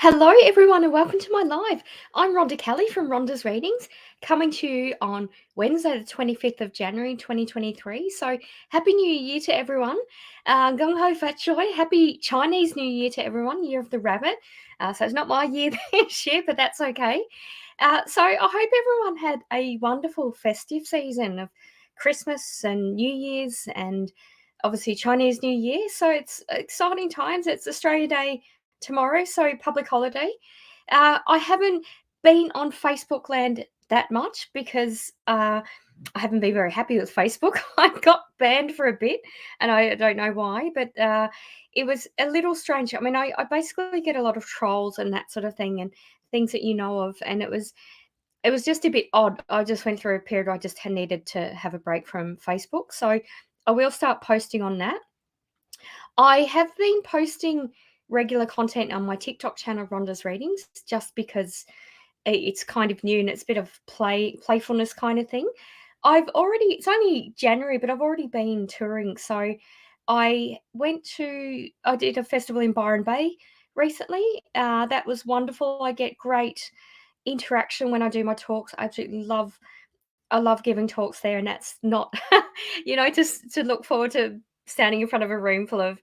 Hello, everyone, and welcome to my live. I'm Rhonda Kelly from Rhonda's Readings, coming to you on Wednesday, the 25th of January, 2023. So, Happy New Year to everyone. Gung Ho Fat Choi. Happy Chinese New Year to everyone, Year of the Rabbit. So, it's not my year this year, but that's okay. So, I hope everyone had a wonderful festive season of Christmas and New Year's and obviously Chinese New Year. So, it's exciting times. It's Australia Day tomorrow, so public holiday. I haven't been on Facebook land that much because I haven't been very happy with Facebook. I got banned for a bit, and I don't know why, but it was a little strange. I mean, I basically get a lot of trolls and that sort of thing, and things that you know of, and it was just a bit odd. I just went through a period where I just had needed to have a break from Facebook, so I will start posting on that. I have been posting regular content on my TikTok channel, Rhonda's Readings, just because it's kind of new and it's a bit of playfulness kind of thing. It's only January, but I've already been touring. So I did a festival in Byron Bay recently. That was wonderful. I get great interaction when I do my talks. I love giving talks there, and that's not, just to look forward to standing in front of a room full of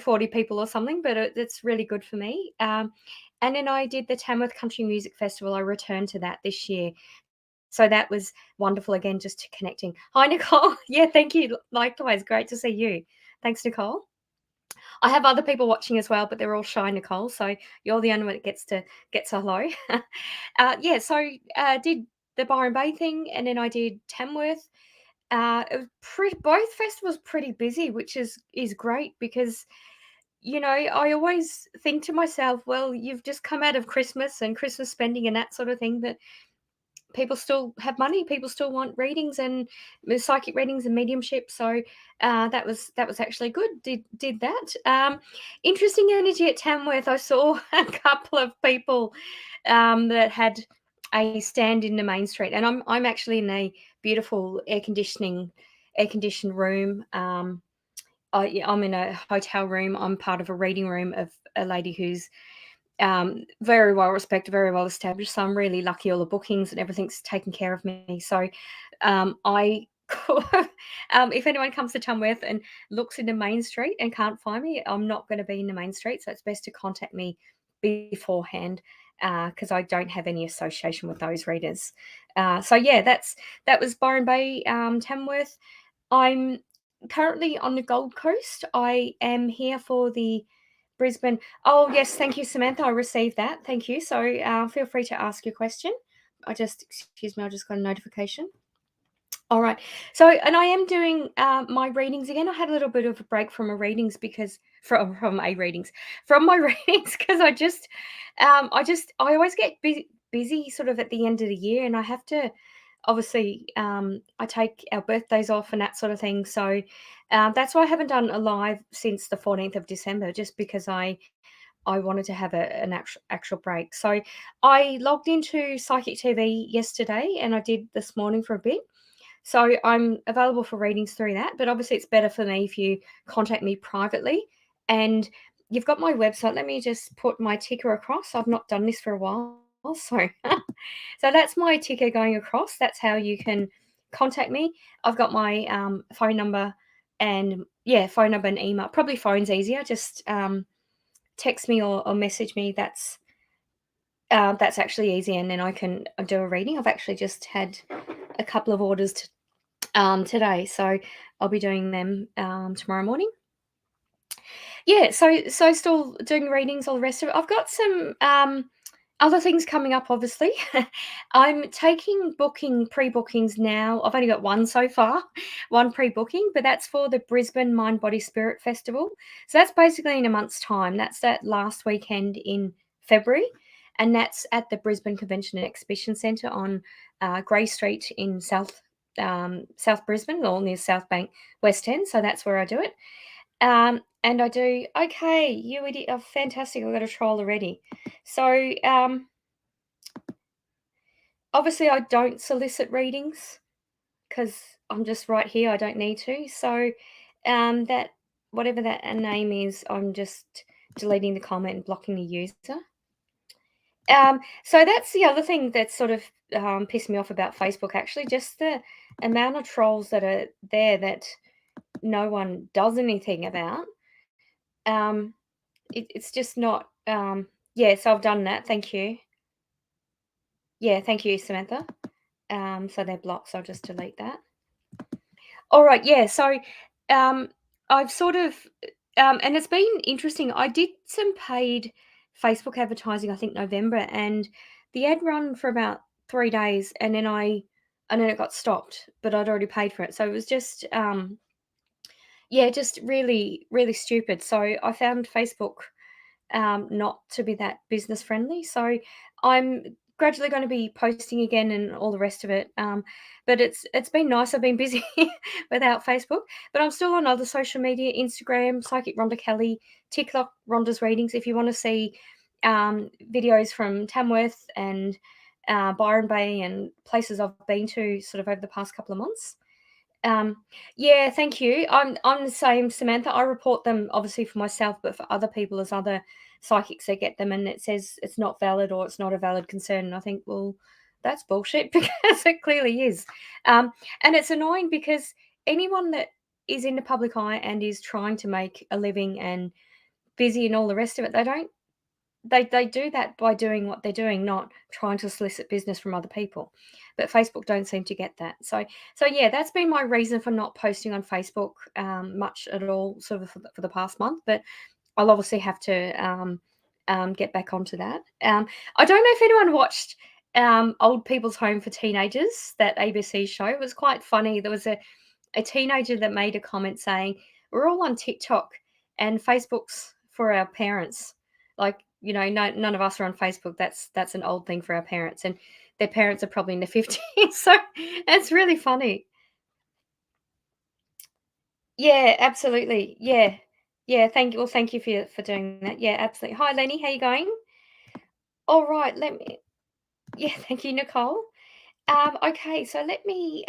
40 people or something, but it's really good for me. And then I did the Tamworth Country Music Festival. I returned to that this year. So that was wonderful again, just to connecting. Hi, Nicole. Yeah, thank you. Likewise. Great to see you. Thanks, Nicole. I have other people watching as well, but they're all shy, Nicole. So you're the only one that gets a hello. Yeah, so did the Byron Bay thing, and then I did Tamworth. It was both festivals pretty busy, which is great because I always think to myself, well, you've just come out of Christmas and Christmas spending and that sort of thing, that people still have money, people still want readings and psychic readings and mediumship. So that was actually good. Did that. Interesting energy at Tamworth. I saw a couple of people that had a stand in the main street, and I'm actually in a beautiful air conditioned room. Yeah, I'm in a hotel room. I'm part of a reading room of a lady who's very well respected, very well established. So I'm really lucky. All the bookings and everything's taken care of me. So I, if anyone comes to Tamworth and looks in the main street and can't find me, I'm not going to be in the main street. So it's best to contact me beforehand because I don't have any association with those readers. So yeah, that was Byron Bay, Tamworth. I'm currently on the Gold Coast. I am here for the Brisbane. Oh, yes, thank you, Samantha. I received that. Thank you. So feel free to ask your question. Excuse me, I just got a notification. All right. So, and I am doing my readings again. I had a little bit of a break from my readings from my readings because I always get busy sort of at the end of the year, and I have to obviously I take our birthdays off and that sort of thing. So that's why I haven't done a live since the 14th of December, just because I wanted to have an actual break. So I logged into Psychic TV yesterday, and I did this morning for a bit. So I'm available for readings through that, but obviously it's better for me if you contact me privately. And you've got my website. Let me just put my ticker across. I've not done this for a while. So so that's my ticker going across. That's how you can contact me. I've got my phone number and phone number and email. Probably phone's easier. Just text me or message me. That's actually easy, and then I can do a reading. I've actually just had a couple of orders today, so I'll be doing them tomorrow morning. Yeah, so still doing readings, all the rest of it. I've got some other things coming up, obviously. I'm taking pre-bookings now. I've only got one so far, one pre-booking, but that's for the Brisbane Mind Body Spirit Festival. So that's basically in a month's time. That's that last weekend in February, and that's at the Brisbane Convention and Exhibition Centre on Grey Street in South Brisbane, or near South Bank, West End. So that's where I do it. And I do, okay, you idiot, oh, fantastic, I've got a troll already. So, obviously I don't solicit readings because I'm just right here, I don't need to. So, that, whatever that name is, I'm just deleting the comment and blocking the user. So that's the other thing that sort of pissed me off about Facebook, actually, just the amount of trolls that are there that no one does anything about. Um, it's just not. Yeah, so I've done that. Thank you. Yeah, thank you, Samantha. So they're blocked, so I'll just delete that. All right, yeah. So, um, I've sort of, and it's been interesting. I did some paid Facebook advertising, I think November, and the ad run for about 3 days, and then it got stopped, but I'd already paid for it. So it was just, yeah, just really, really stupid. So I found Facebook not to be that business friendly. So I'm gradually going to be posting again and all the rest of it. But it's been nice. I've been busy without Facebook, but I'm still on other social media: Instagram, Psychic Rhonda Kelly, TikTok, Rhonda's readings. If you want to see videos from Tamworth and Byron Bay and places I've been to, sort of over the past couple of months. Um, yeah, thank you. I'm the same, Samantha. I report them obviously for myself, but for other people as other psychics that get them and it says it's not valid or it's not a valid concern. And I think, well, that's bullshit because it clearly is. Um, and it's annoying because anyone that is in the public eye and is trying to make a living and busy and all the rest of it, they do that by doing what they're doing, not trying to solicit business from other people. But Facebook don't seem to get that. So yeah, that's been my reason for not posting on Facebook much at all, sort of for the past month. But I'll obviously have to get back onto that. I don't know if anyone watched Old People's Home for Teenagers, that ABC show. It was quite funny. There was a teenager that made a comment saying, "We're all on TikTok and Facebook's for our parents." Like, none of us are on Facebook. That's an old thing for our parents, and their parents are probably in the 50s. So it's really funny. Yeah, absolutely. Yeah. Yeah, thank you for doing that. Yeah, absolutely. Hi Lenny, how you going? All right, let me yeah, thank you, Nicole. Okay, so let me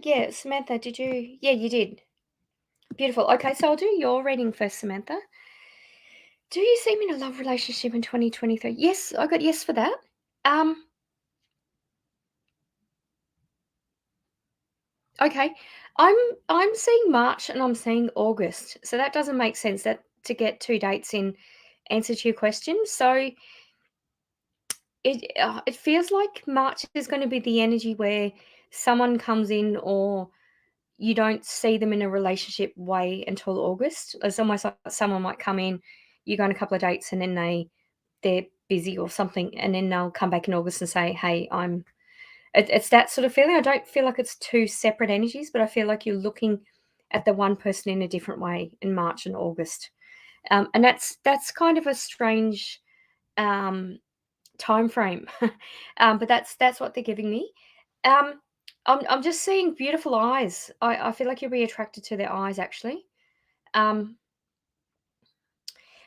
yeah, Samantha, did you yeah, you did. Beautiful. Okay, so I'll do your reading first, Samantha. Do you see me in a love relationship in 2023? Yes, I got yes for that. Um, okay. I'm I'm seeing March and I'm seeing August. So that doesn't make sense that to get two dates in answer to your question. So it feels like March is going to be the energy where someone comes in or you don't see them in a relationship way until August. It's almost like someone might come in, you go on a couple of dates and then they're busy or something, and then they'll come back in August and say, "Hey, it's that sort of feeling." I don't feel like it's two separate energies, but I feel like you're looking at the one person in a different way in March and August, and that's kind of a strange um, time frame, but that's what they're giving me. Um, I'm just seeing beautiful eyes. I feel like you'll be attracted to their eyes, actually. Um,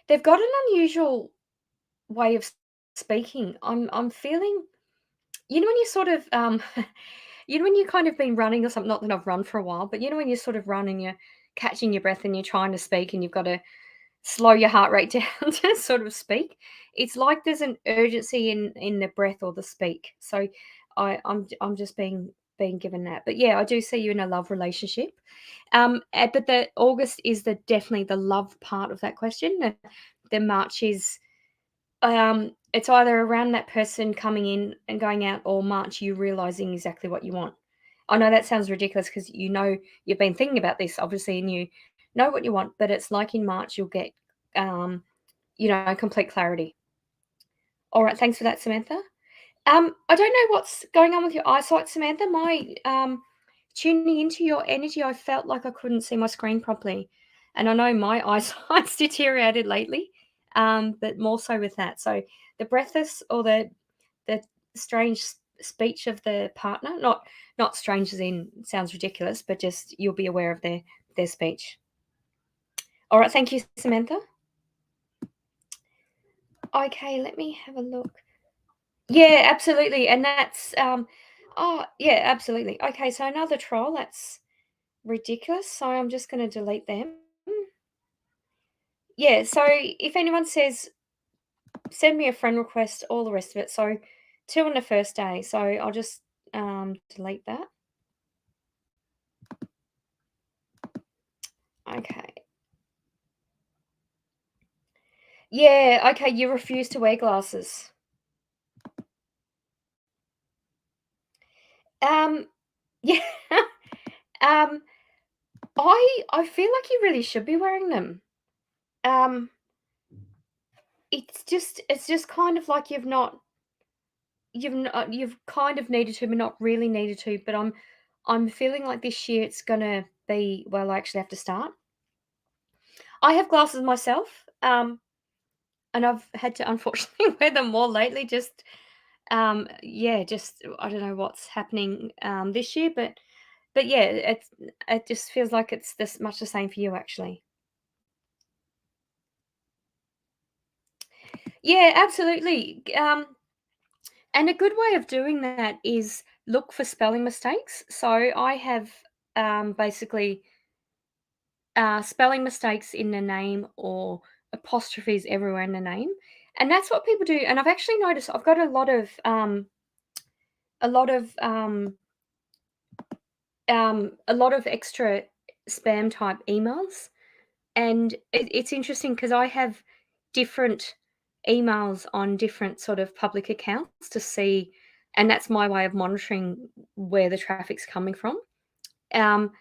they've got an unusual way of speaking. I'm feeling, when you sort of when you kind of been running or something. Not that I've run for a while, but when you sort of run and you're catching your breath and you're trying to speak and you've got to slow your heart rate down to sort of speak. It's like there's an urgency in the breath or the speak. So I'm just being given that. But yeah, I do see you in a love relationship. But the August is the definitely the love part of that question. The March is it's either around that person coming in and going out, or March you realizing exactly what you want. I know that sounds ridiculous because you've been thinking about this obviously and you know what you want, but it's like in March you'll get um, complete clarity. All right, thanks for that, Samantha. I don't know what's going on with your eyesight, Samantha. My tuning into your energy, I felt like I couldn't see my screen properly, and I know my eyesight's deteriorated lately, but more so with that. So the breathless or the strange speech of the partner, not strange as in sounds ridiculous, but just you'll be aware of their speech. All right, thank you, Samantha. Okay, let me have a look. Yeah, absolutely, and that's, oh, yeah, absolutely. Okay, so another troll, that's ridiculous, so I'm just gonna delete them. Yeah, so if anyone says, "Send me a friend request," all the rest of it, so 2 on the first day, so I'll just, delete that. Okay. Yeah, okay, you refuse to wear glasses. Um, yeah, um, I feel like you really should be wearing them. Um, it's just kind of like you've kind of needed to, but not really needed to, but I'm feeling like this year it's gonna be, well, I actually have to start. I have glasses myself, and I've had to unfortunately wear them more lately, just, yeah, just I don't know what's happening, this year, but yeah, it just feels like it's this much the same for you, actually. Yeah, absolutely. And a good way of doing that is look for spelling mistakes. So I have basically spelling mistakes in the name or apostrophes everywhere in the name, and that's what people do. And I've actually noticed I've got a lot of a lot of extra spam type emails. And it's interesting because I have different emails on different sort of public accounts to see, and that's my way of monitoring where the traffic's coming from. Um,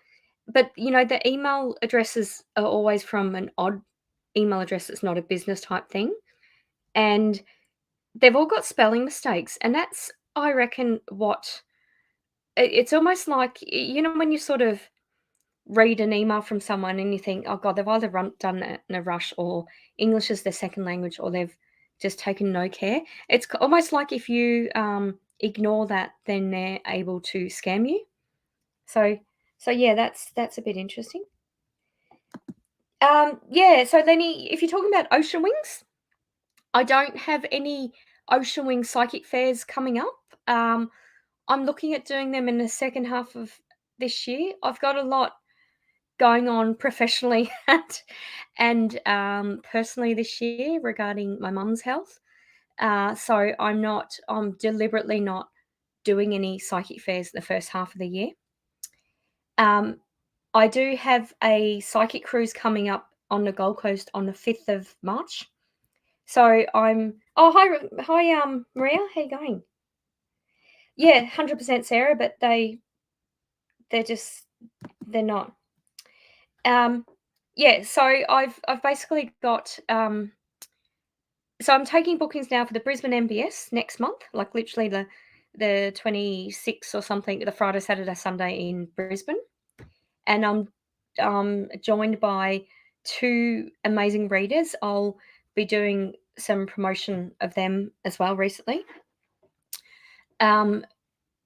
but the email addresses are always from an odd email address that's not a business type thing, and they've all got spelling mistakes, and that's, I reckon, what it's almost like, when you sort of read an email from someone and you think, "Oh god, they've either done it in a rush, or English is their second language, or they've just taken no care." It's almost like if you ignore that, then they're able to scam you. So, so yeah, that's a bit interesting. Yeah. So Lenny, if you're talking about ocean wings, I don't have any ocean wing psychic fairs coming up. Um, I'm looking at doing them in the second half of this year. I've got a lot going on professionally and personally this year regarding my mum's health. So I'm deliberately not doing any psychic fairs the first half of the year. Um, I do have a psychic cruise coming up on the Gold Coast on the 5th of March. So oh, hi, Maria, how you going? Yeah, 100% Sarah, but they're just, they're not. Um, yeah, so I've basically got, so I'm taking bookings now for the Brisbane MBS next month, like literally the 26th or something, the Friday, Saturday, Sunday in Brisbane, and I'm joined by two amazing readers. I'll be doing some promotion of them as well recently. Um,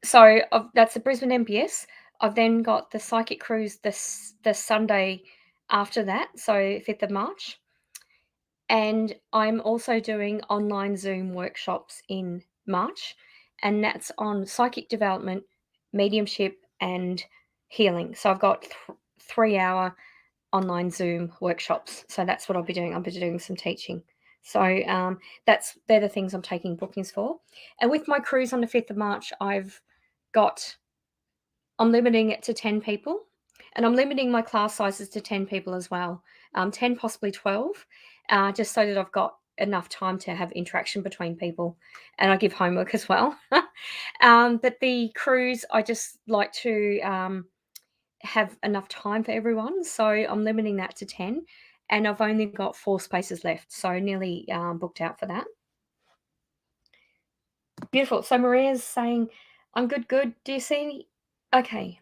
so that's the Brisbane MBS. I've then got the Psychic Cruise the Sunday after that, so 5th of March. And I'm also doing online Zoom workshops in March, and that's on psychic development, mediumship, and healing. So I've got 3 hour online Zoom workshops. So that's what I'll be doing. I'll be doing some teaching. So they're the things I'm taking bookings for. And with my cruise on the 5th of March, got I'm limiting it to 10 people, and I'm limiting my class sizes to 10 people as well, 10, possibly 12, just so that I've got enough time to have interaction between people, and I give homework as well. But the cruise, I just like to have enough time for everyone, so I'm limiting that to 10, and I've only got 4 spaces left, so nearly booked out for that. Beautiful. So Maria's saying, "I'm good, good. Do you see any?" Okay.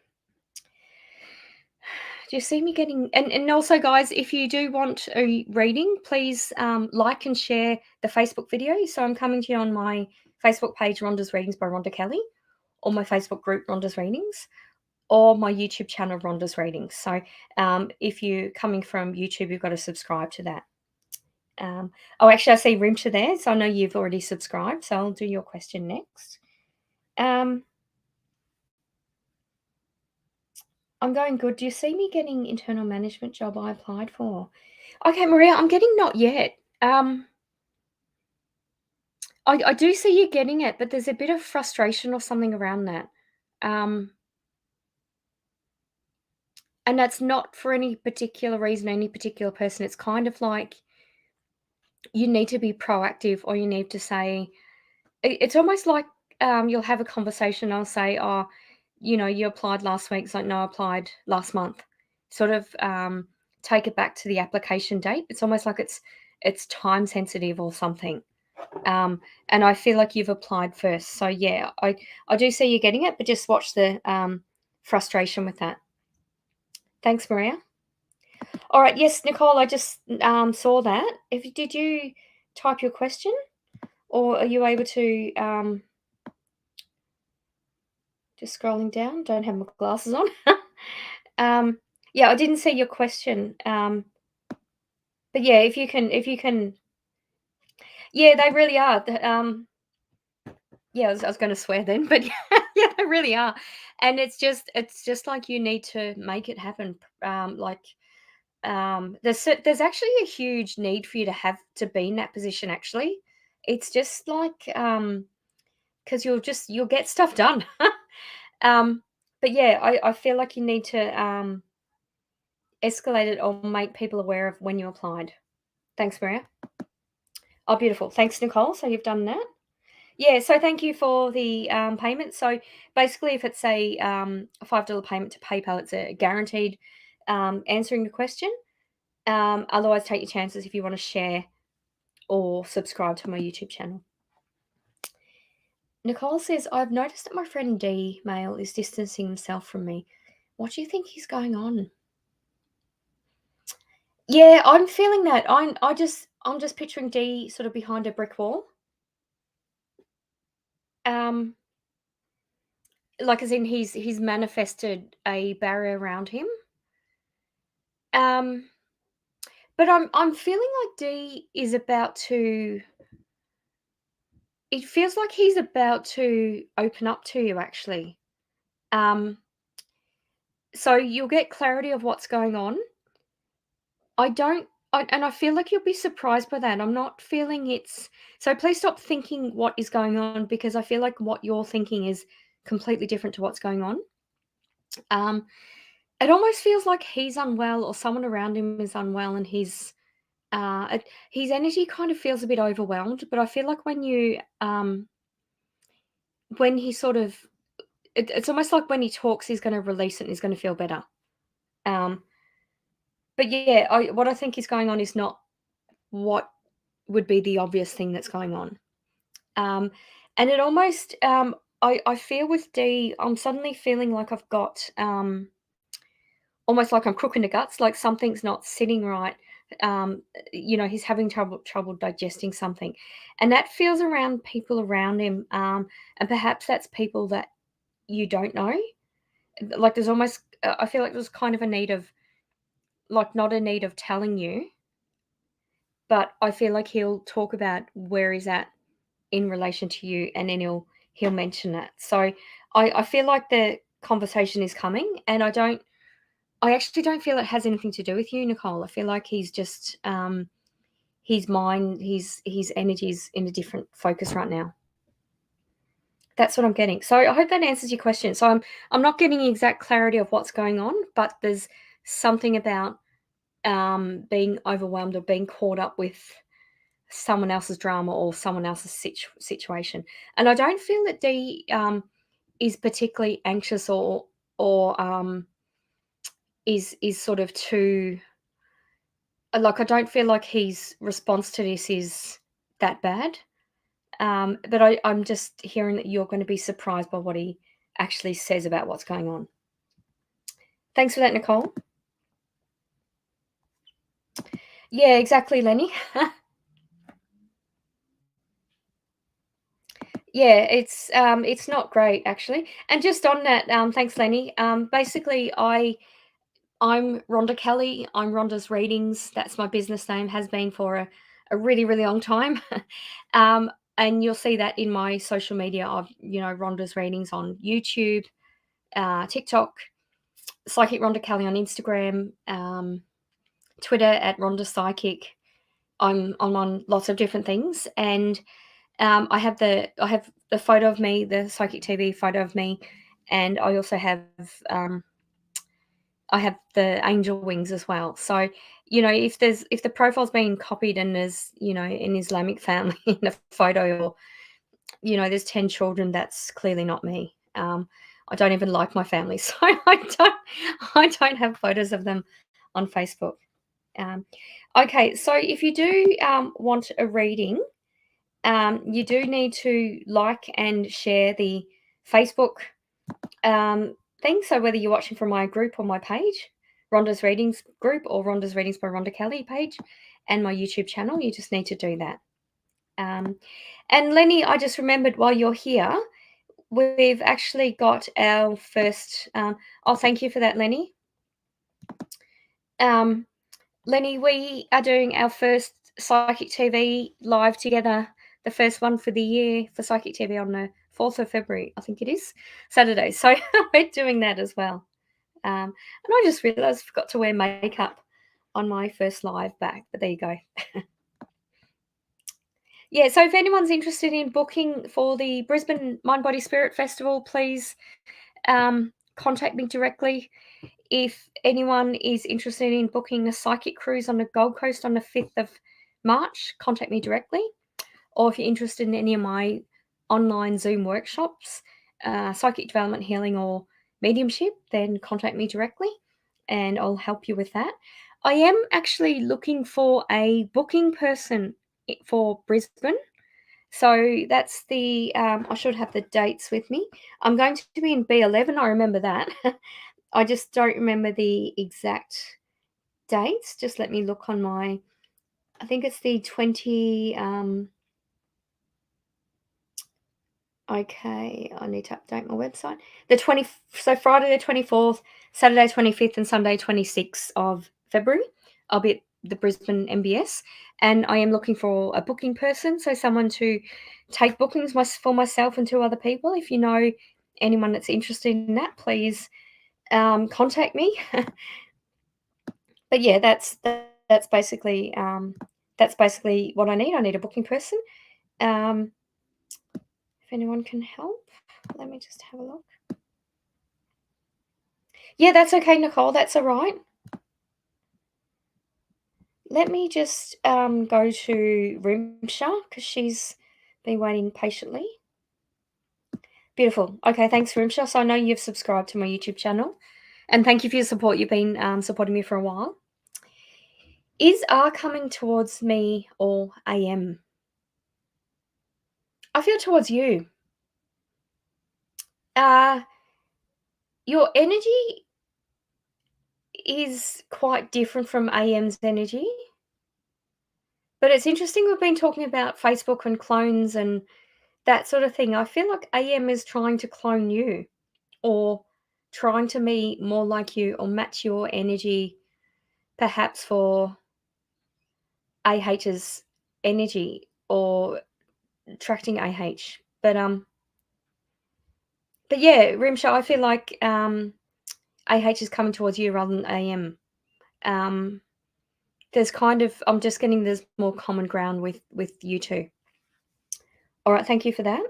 Do you see me getting, and also, guys, if you do want a reading, please like and share the Facebook video. So I'm coming to you on my Facebook page, Rhonda's Readings by Rhonda Kelly, or my Facebook group, Rhonda's Readings, or my YouTube channel, Rhonda's Readings. So if you're coming from YouTube, you've got to subscribe to that. Oh, actually, I see Rimcha there, so I know you've already subscribed. So I'll do your question next. Um, I'm going good. Do you see me getting internal management job I applied for? Okay, Maria, I'm getting not yet. I do see you getting it, but there's a bit of frustration or something around that. Um, and that's not for any particular reason, any particular person. It's kind of like you need to be proactive or you need to say, it's almost like, you'll have a conversation, I'll say, "Oh, you applied last week." It's like, "No, I applied last month." Sort of, take it back to the application date. It's almost like it's time sensitive or something. And I feel like you've applied first. So, yeah, I do see you getting it, but just watch the, frustration with that. Thanks, Maria. Alright, yes, Nicole, I just, saw that. If did you type your question, or are you able to, just scrolling down, don't have my glasses on. Um, yeah, I didn't see your question, but yeah, if you can yeah, they really are, yeah, I was gonna swear then, but yeah, they really are, and it's just like you need to make it happen, like, there's actually a huge need for you to have to be in that position, actually. It's just like, because 'cause you'll get stuff done. Um, but yeah, I feel like you need to, escalate it or make people aware of when you applied. Thanks, Maria. Oh, beautiful. Thanks, Nicole. So you've done that. Yeah. So thank you for the, payment. So basically, if it's a $5 payment to PayPal, it's a guaranteed, answering the question. Otherwise, take your chances if you want to share or subscribe to my YouTube channel. Nicole says, I've noticed that my friend D male is distancing himself from me. What do you think is going on? Yeah, I'm feeling that. I'm just picturing D sort of behind a brick wall. Um, like as in he's manifested a barrier around him. Um, but I'm feeling like D is about to it feels like he's about to open up to you actually. Um, so you'll get clarity of what's going on. I don't and I feel like you'll be surprised by that. I'm not feeling it's so please stop thinking what is going on because I feel like what you're thinking is completely different to what's going on. Um, it almost feels like he's unwell or someone around him is unwell and his energy kind of feels a bit overwhelmed, but I feel like when he sort of it's almost like when he talks, he's gonna release it and he's gonna feel better. Um, but yeah, what I think is going on is not what would be the obvious thing that's going on. Um, and it almost, I feel with D, I'm suddenly feeling like I've got, almost like I'm crook in the guts, like something's not sitting right. He's having trouble digesting something, and that feels around people around him, and perhaps that's people that you don't know. Like there's almost, I feel like there's kind of a need of, like, not a need of telling you, but I feel like he'll talk about where he's at in relation to you, and then he'll mention it. So I feel like the conversation is coming, and I actually don't feel it has anything to do with you, Nicole. I feel like he's just his mind, his energy's in a different focus right now. That's what I'm getting. So I hope that answers your question. So I'm not getting exact clarity of what's going on, but there's something about being overwhelmed or being caught up with someone else's drama or someone else's situation. And I don't feel that D is particularly anxious or is sort of too like I don't feel like his response to this is that bad. But I'm just hearing that you're going to be surprised by what he actually says about what's going on. Thanks for that, Nicole. Yeah, exactly, Lenny. Yeah, it's not great actually. And just on that, thanks, Lenny. Basically, I'm Rhonda Kelly. I'm Rhonda's Readings. That's my business name. Has been for a really really long time. um, and you'll see that in my social media of Rhonda's Readings on YouTube, TikTok, Psychic Rhonda Kelly on Instagram, Twitter at Rhonda Psychic. I'm on lots of different things, and I have the photo of me, the Psychic TV photo of me, and I also have I have the angel wings as well. So, if the profile's been copied and there's, an Islamic family in a photo, or, there's 10 children, that's clearly not me. I don't even like my family, so I don't have photos of them on Facebook. Um, okay, so if you do want a reading, you do need to like and share the Facebook thing. So whether you're watching from my group or my page, Rhonda's Readings group, or Rhonda's Readings by Rhonda Kelly page, and my YouTube channel, you just need to do that. And Lenny, I just remembered while you're here, we've actually got our first. Oh, thank you for that, Lenny. Lenny, we are doing our first Psychic TV live together, the first one for the year for Psychic TV on the 4th of February, I think it is, Saturday. So we're doing that as well. And I just realised I forgot to wear makeup on my first live back, but there you go. Yeah, so if anyone's interested in booking for the Brisbane Mind Body Spirit Festival, please contact me directly. If anyone is interested in booking a psychic cruise on the Gold Coast on the 5th of March, contact me directly. Or if you're interested in any of my online Zoom workshops, psychic development, healing, or mediumship, then contact me directly and I'll help you with that. I am actually looking for a booking person for Brisbane. So that's I should have the dates with me. I'm going to be in B11, I remember that. I just don't remember the exact dates. Just let me look on I think it's the 20, okay, I need to update my website. So Friday the 24th, Saturday 25th, and Sunday 26th of February, I'll be at the Brisbane MBS, and I am looking for a booking person, so someone to take bookings for myself and two other people. If you know anyone that's interested in that, please contact me. But yeah, that's basically what I need. I need a booking person. If anyone can help, let me just have a look. Yeah, that's okay, Nicole. That's all right. Let me just go to Rimsha because she's been waiting patiently. Beautiful. Okay, thanks, Rimsha. So I know you've subscribed to my YouTube channel, and thank you for your support. You've been supporting me for a while. Is R coming towards me or AM? I feel towards you. Your energy is quite different from AM's energy. But it's interesting we've been talking about Facebook and clones and that sort of thing. I feel like AM is trying to clone you, or trying to be more like you or match your energy, perhaps for AH's energy, or attracting AH. But yeah, Rimsha, I feel like AH is coming towards you rather than AM. I'm just getting there's more common ground with you two. All right, thank you for that.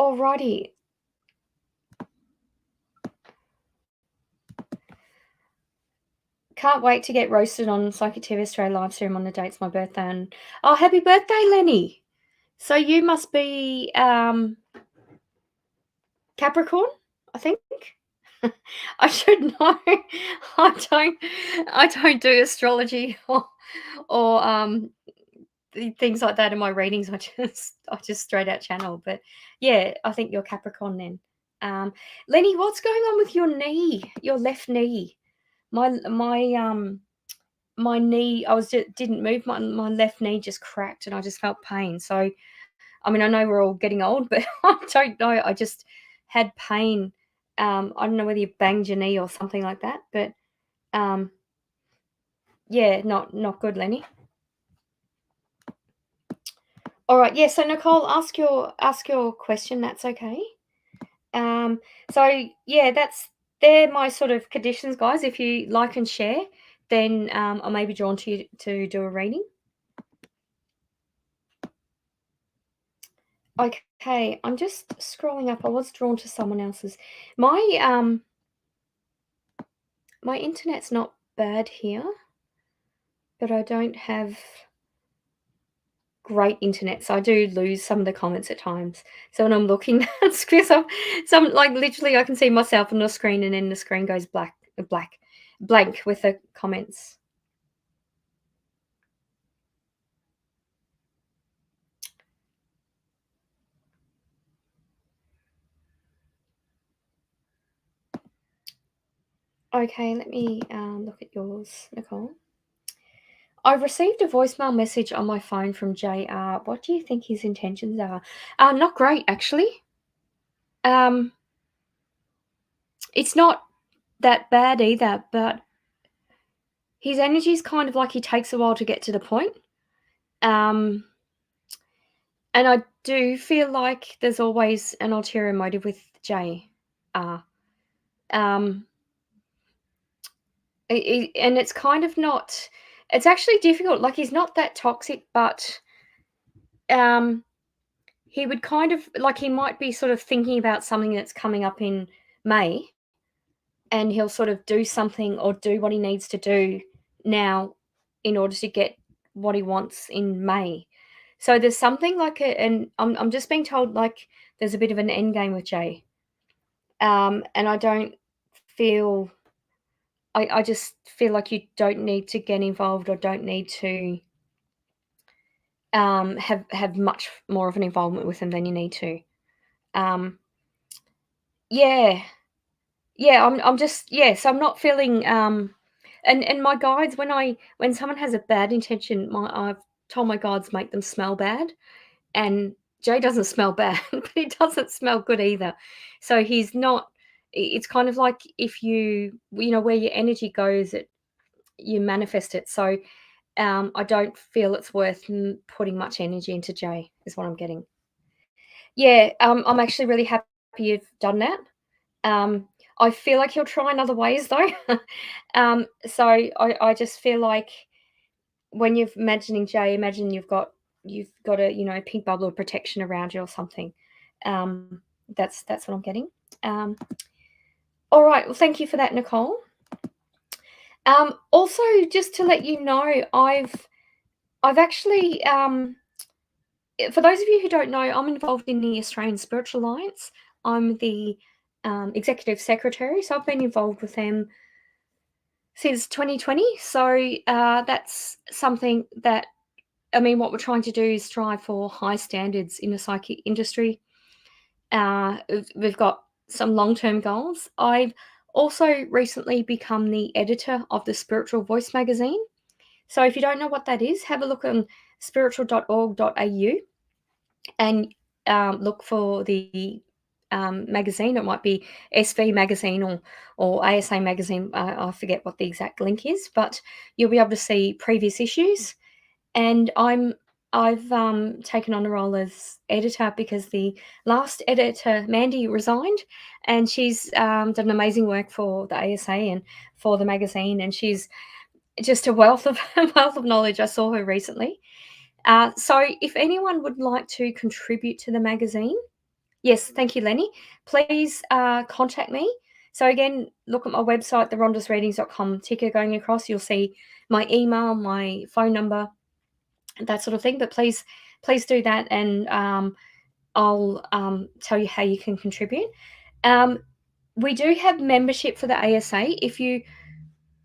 Alrighty. Can't wait to get roasted on Psychic TV Australia live stream on the date's my birthday. And oh, happy birthday, Lenny! So you must be Capricorn, I think. I should know. I don't do astrology or things like that in my readings. I just straight out channel. But yeah, I think you're Capricorn then. Lenny, what's going on with your knee? Your left knee? My knee, didn't move. My left knee just cracked, and I just felt pain. So, I mean, I know we're all getting old, but I don't know. I just had pain. I don't know whether you banged your knee or something like that, but yeah, not good, Lenny. All right, yeah. So Nicole, ask your question. That's okay. Um, so yeah, they're my sort of conditions, guys. If you like and share, then I may be drawn to you to do a reading. Okay, I'm just scrolling up. I was drawn to someone else's. My my internet's not bad here, but I don't have great internet, so I do lose some of the comments at times. So when I'm looking at screen, some like literally I can see myself on the screen, and then the screen goes blank with the comments. Okay, let me look at yours, Nicole. I've received a voicemail message on my phone from JR. What do you think his intentions are? Not great, actually. Um, it's not that bad either, but his energy is kind of like he takes a while to get to the point. Um, and I do feel like there's always an ulterior motive with JR. Um, and it's kind of not. It's actually difficult. Like he's not that toxic, but um, he would kind of like he might be sort of thinking about something that's coming up in May, and he'll sort of do something or do what he needs to do now in order to get what he wants in May. So there's something like and I'm just being told like there's a bit of an end game with Jay. And I don't feel I just feel like you don't need to get involved or don't need to have much more of an involvement with him than you need to. Um, yeah, yeah, I'm just yeah, so I'm not feeling and my guides when someone has a bad intention, I've told my guides make them smell bad, and Jay doesn't smell bad, but he doesn't smell good either. So he's not it's kind of like if you know where your energy goes, you manifest it. So I don't feel it's worth putting much energy into Jay is what I'm getting. Yeah, I'm actually really happy you've done that. Um, I feel like he'll try in other ways though. So I just feel like when you're imagining Jay, imagine you've got a pink bubble of protection around you or something. Um, that's what I'm getting. Um, all right. Well, thank you for that, Nicole. Also, just to let you know, I've actually for those of you who don't know, I'm involved in the Australian Spiritual Alliance. I'm the executive secretary, so I've been involved with them since 2020. So that's something that I mean, what we're trying to do is strive for high standards in the psychic industry. We've got some long-term goals. I've also recently become the editor of the Spiritual Voice magazine. So if you don't know what that is, have a look on spiritual.org.au and look for the magazine. It might be SV magazine or ASA magazine. I forget what the exact link is, but you'll be able to see previous issues. And I've taken on the role as editor because the last editor, Mandy, resigned, and she's done amazing work for the ASA and for the magazine, and she's just a wealth of wealth of knowledge. I saw her recently. So if anyone would like to contribute to the magazine, yes, thank you, Lenny. Please contact me. So again, look at my website, therondasreadings.com ticker going across. You'll see my email, my phone number, that sort of thing. But please do that, and I'll tell you how you can contribute. We do have membership for the ASA. If you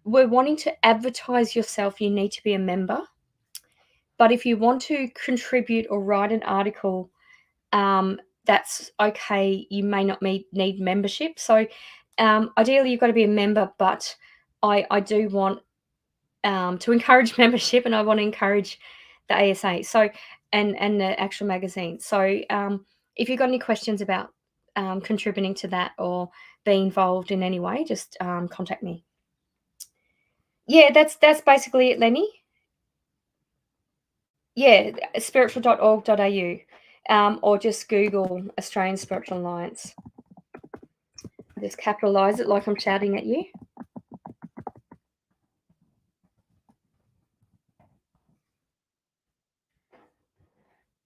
were wanting to advertise yourself, you need to be a member. But if you want to contribute or write an article, that's okay. You may not need membership. So ideally, you've got to be a member, but I do want to encourage membership, and I want to encourage the ASA. So and the actual magazine. So if you've got any questions about contributing to that or being involved in any way, just contact me. Yeah, that's basically it, Lenny. Yeah, spiritual.org.au, or just Google Australian Spiritual Alliance. Just capitalize it like I'm shouting at you.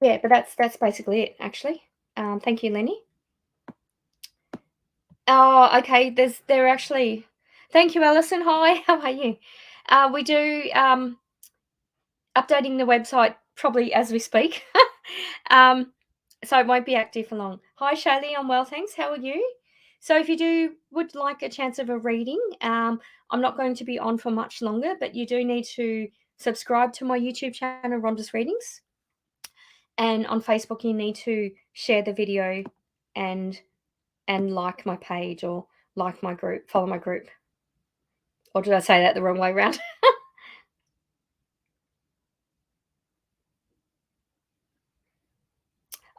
Yeah, but that's basically it, actually. Thank you, Lenny. Oh, okay. There actually. Thank you, Alison. Hi, how are you? We do updating the website probably as we speak. um, so it won't be active for long. Hi, Shaylee. I'm well, thanks. How are you? So if you would like a chance of a reading, I'm not going to be on for much longer, but you do need to subscribe to my YouTube channel, Rhonda's Readings. And on Facebook, you need to share the video and like my page or like my group, follow my group. Or did I say that the wrong way around?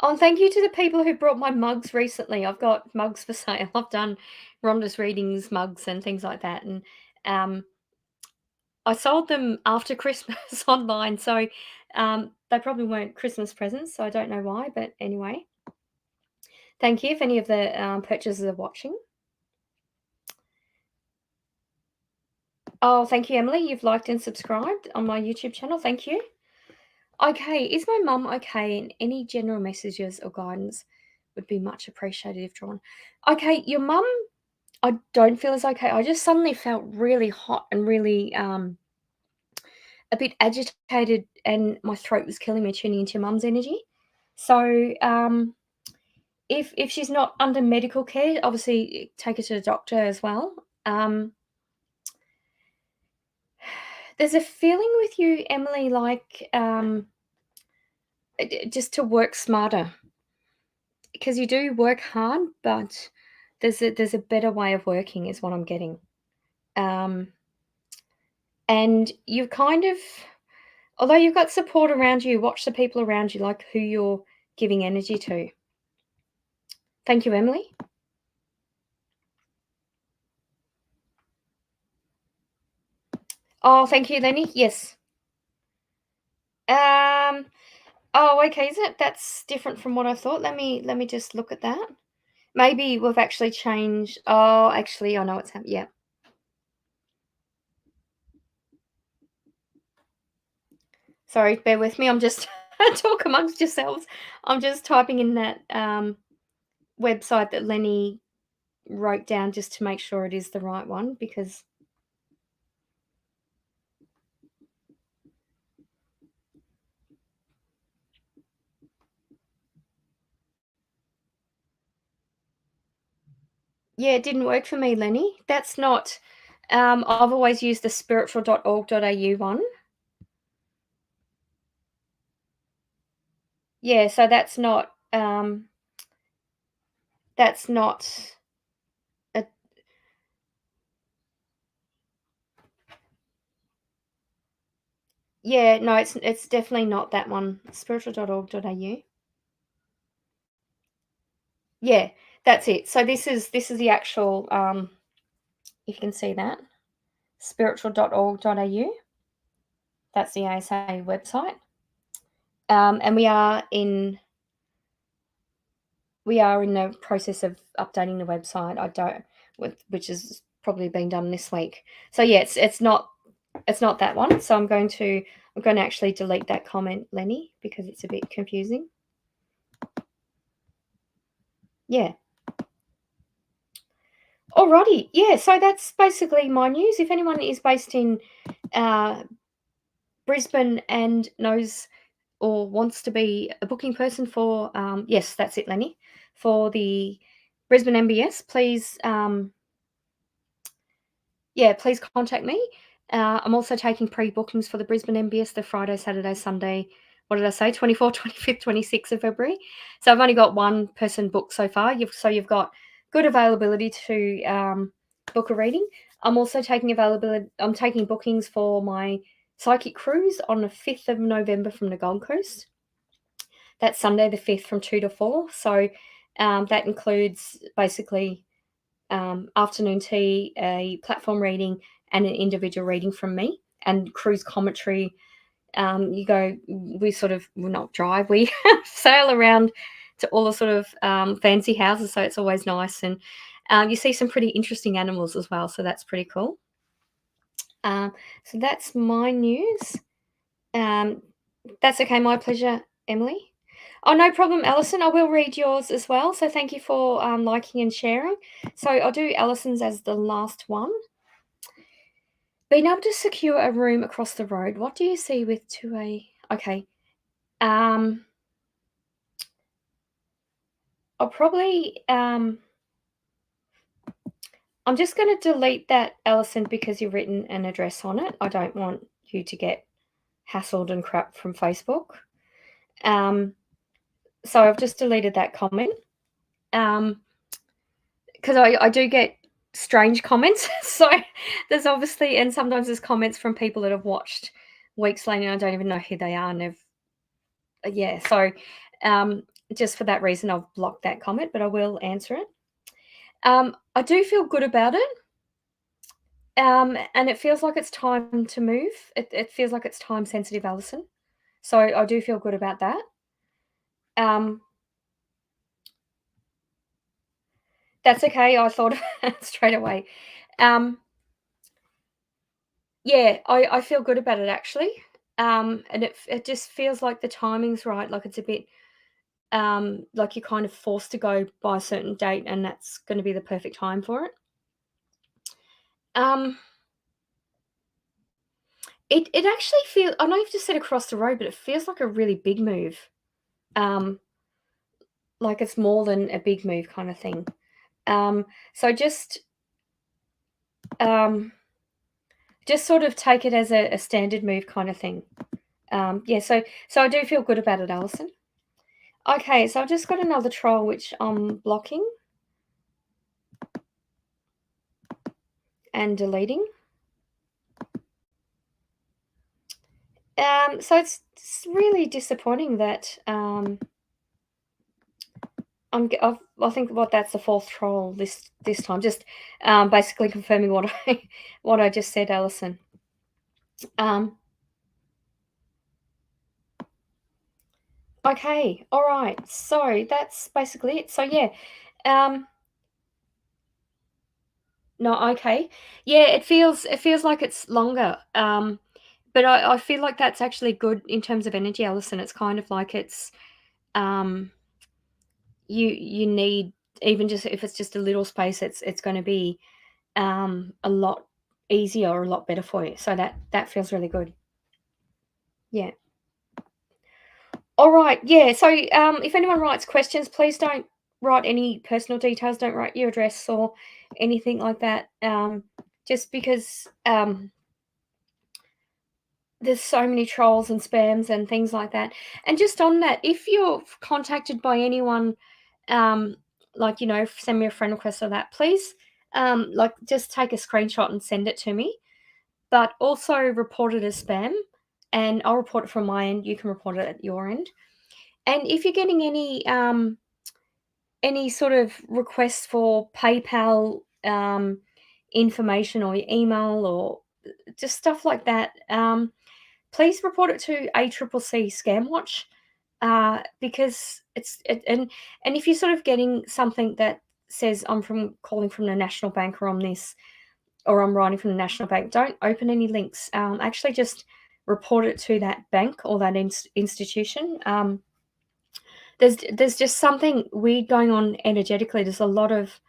Oh, and thank you to the people who brought my mugs recently. I've got mugs for sale. I've done Rhonda's Readings mugs and things like that. And I sold them after Christmas online. So they probably weren't Christmas presents. So I don't know why. But anyway, thank you if any of the purchasers are watching. Oh, thank you, Emily. You've liked and subscribed on my YouTube channel. Thank you. Okay, is my mum okay? And any general messages or guidance would be much appreciated if drawn. Okay, your mum, I don't feel is okay. I just suddenly felt really hot and really a bit agitated, and my throat was killing me tuning into your mum's energy. So if she's not under medical care, obviously take her to the doctor as well. There's a feeling with you, Emily, like just to work smarter, because you do work hard, but there's a better way of working, is what I'm getting. And you kind of, although you've got support around you, watch the people around you, like who you're giving energy to. Thank you, Emily. Oh, thank you, Lenny. Yes. Oh, okay. Is it? That's different from what I thought. Let me just look at that. Maybe we've actually changed. Oh, actually, I know what's happened. Yeah. Sorry, bear with me. I'm just talk amongst yourselves. I'm just typing in that website that Lenny wrote down just to make sure it is the right one, because yeah, it didn't work for me, Lenny. That's not. I've always used the spiritual.org.au one. Yeah, so that's not. That's not. A, yeah, no, it's definitely not that one. Spiritual.org.au. Yeah, that's it. So this is the actual. If you can see that, spiritual.org.au. That's the ASA website. And we are in the process of updating the website. Which is probably being done this week. So yeah, it's not that one. So I'm going to actually delete that comment, Lenny, because it's a bit confusing. Yeah. Alrighty. Yeah. So that's basically my news. If anyone is based in Brisbane and knows or wants to be a booking person for, yes, that's it, Lenny, for the Brisbane MBS, please, please contact me. I'm also taking pre-bookings for the Brisbane MBS, the Friday, Saturday, Sunday. What did I say? 24th, 25th, 26th of February. So I've only got one person booked so far. You've got good availability to book a reading. I'm also taking availability. I'm taking bookings for my psychic cruise on the 5th of November from the Gold Coast. That's Sunday the 5th from 2 to 4. So that includes basically afternoon tea, a platform reading, and an individual reading from me, and cruise commentary. We sort of, well, not drive, we sail around to all the sort of fancy houses, so it's always nice. And You see some pretty interesting animals as well, so that's pretty cool. Um, so that's my news. Um, that's okay, my pleasure, Emily. Oh, no problem, Alison. I will read yours as well. So thank you for liking and sharing. So I'll do Alison's as the last one. Being able to secure a room across the road. What do you see with 2A? Okay. I'll probably I'm just going to delete that, Alison, because you've written an address on it. I don't want you to get hassled and crap from Facebook. So I've just deleted that comment. Because I do get strange comments. So there's obviously, and sometimes there's comments from people that have watched weeks later and I don't even know who they are. And yeah, so just for that reason, I've blocked that comment, but I will answer it. I do feel good about it. And it feels like it's time to move. It feels like it's time sensitive, Alison. So I do feel good about that. That's okay. I thought of it straight away. Yeah, I feel good about it actually. And it just feels like the timing's right. Like it's a bit like you're kind of forced to go by a certain date, and that's going to be the perfect time for it. Um, it actually feels. I know you've just said across the road, but it feels like a really big move. Um, like it's more than a big move kind of thing. So just sort of take it as a standard move kind of thing. Yeah, so I do feel good about it, Alison. Okay, so I've just got another troll which I'm blocking and deleting. So it's really disappointing that I think that's the fourth troll this time. Just basically confirming what I just said, Alison. Okay, all right. So that's basically it. So yeah, no, okay, yeah. It feels like it's longer. But I feel like that's actually good in terms of energy, Alison. It's kind of like it's um you need, even just if it's just a little space, it's going to be a lot easier or a lot better for you. So that feels really good. Yeah. All right. Yeah. So if anyone writes questions, please don't write any personal details. Don't write your address or anything like that. Just because there's so many trolls and spams and things like that. And just on that, if you're contacted by anyone, like, send me a friend request or that, please, like, just take a screenshot and send it to me, but also report it as spam, and I'll report it from my end. You can report it at your end. And if you're getting any sort of requests for PayPal information or your email or just stuff like that, please report it to ACCC Scam Watch, because and if you're sort of getting something that says I'm calling from the National Bank, or I'm this, or I'm writing from the National Bank, don't open any links. Actually, just report it to that bank or that institution. There's just something weird going on energetically. There's a lot of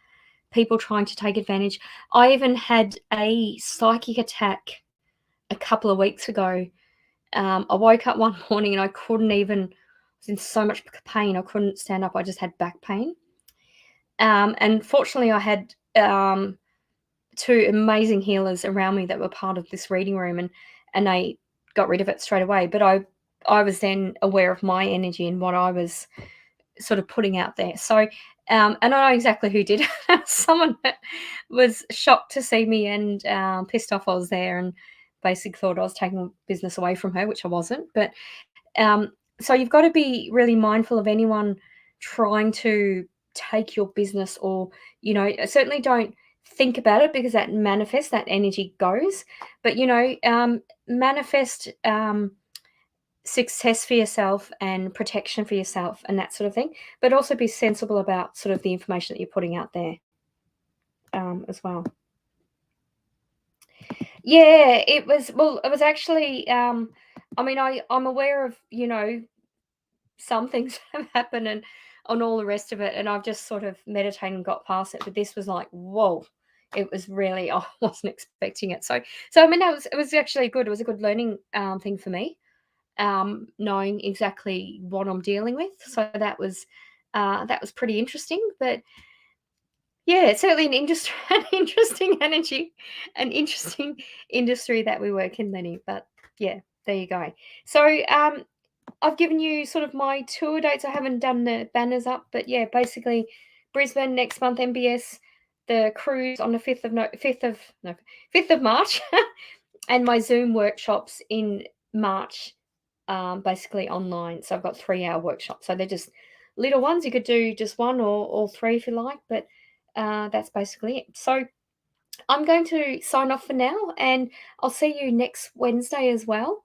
people trying to take advantage. I even had a psychic attack a couple of weeks ago. I woke up one morning and I was in so much pain. I couldn't stand up. I just had back pain. And fortunately, I had two amazing healers around me that were part of this reading room, and they got rid of it straight away. But I was then aware of my energy and what I was sort of putting out there. So, and I know exactly who did it. Someone that was shocked to see me and pissed off I was there, and basically thought I was taking business away from her, which I wasn't. But so you've got to be really mindful of anyone trying to take your business, or certainly don't think about it, because that manifests, that energy goes. But manifest success for yourself and protection for yourself and that sort of thing, but also be sensible about sort of the information that you're putting out there. as well. Yeah, it was, well, it was actually, I mean, I'm aware of, some things have happened and on all the rest of it, and I've just sort of meditated and got past it. But this was like, whoa, it was really, I wasn't expecting it. So I mean, it was actually good. It was a good learning thing for me, knowing exactly what I'm dealing with. So that was pretty interesting. But yeah, it's certainly an industry, an interesting energy, an interesting industry that we work in, Lenny. But yeah, there you go. So I've given you sort of my tour dates. I haven't done the banners up, but yeah, basically Brisbane next month, MBS, the cruise on the 5th of March, and my Zoom workshops in March, basically online. So I've got 3-hour workshops. So they're just little ones. You could do just one or all three if you like, but that's basically it. So I'm going to sign off for now, and I'll see you next Wednesday as well.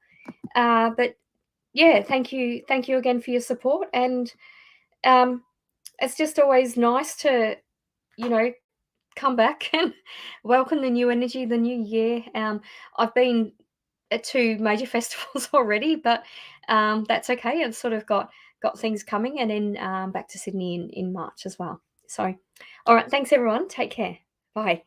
But yeah, thank you again for your support, and um, it's just always nice to, you know, come back and welcome the new energy, the new year. I've been at 2 major festivals already, but that's okay. I've sort of got things coming, and then back to Sydney in March as well. So, all right, thanks everyone. Take care. Bye.